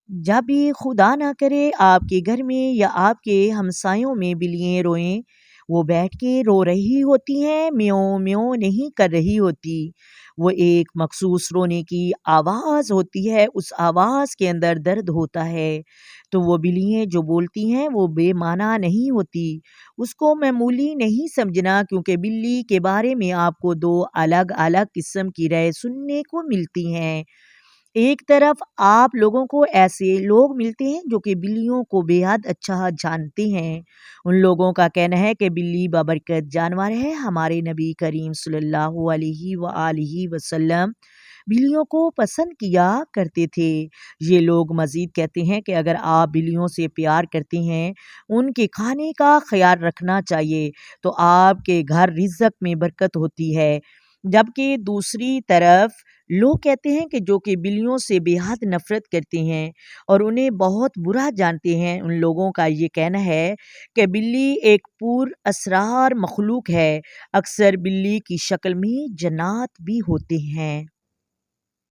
جب بھی خدا نہ کرے آپ کے گھر میں یا آپ کے ہمسایوں میں بلیاں روئیں، وہ بیٹھ کے رو رہی ہوتی ہیں، میوں میوں نہیں کر رہی ہوتی۔ وہ ایک مخصوص رونے کی آواز ہوتی ہے، اس آواز کے اندر درد ہوتا ہے۔ تو وہ بلیاں جو بولتی ہیں وہ بے معنی نہیں ہوتی، اس کو معمولی نہیں سمجھنا، کیونکہ بلی کے بارے میں آپ کو دو الگ الگ قسم کی رائے سننے کو ملتی ہیں۔ ایک طرف آپ لوگوں کو ایسے لوگ ملتے ہیں جو کہ بلیوں کو بے حد اچھا جانتے ہیں۔ ان لوگوں کا کہنا ہے کہ بلی بابرکت جانور ہے۔ ہمارے نبی کریم صلی اللہ علیہ وآلہ وسلم بلیوں کو پسند کیا کرتے تھے۔ یہ لوگ مزید کہتے ہیں کہ اگر آپ بلیوں سے پیار کرتے ہیں، ان کے کھانے کا خیال رکھنا چاہیے تو آپ کے گھر رزق میں برکت ہوتی ہے۔ جبکہ دوسری طرف لوگ کہتے ہیں کہ جو کہ بلیوں سے بے حد نفرت کرتے ہیں اور انہیں بہت برا جانتے ہیں، ان لوگوں کا یہ کہنا ہے کہ بلی ایک پر اسرار مخلوق ہے، اکثر بلی کی شکل میں جنات بھی ہوتے ہیں۔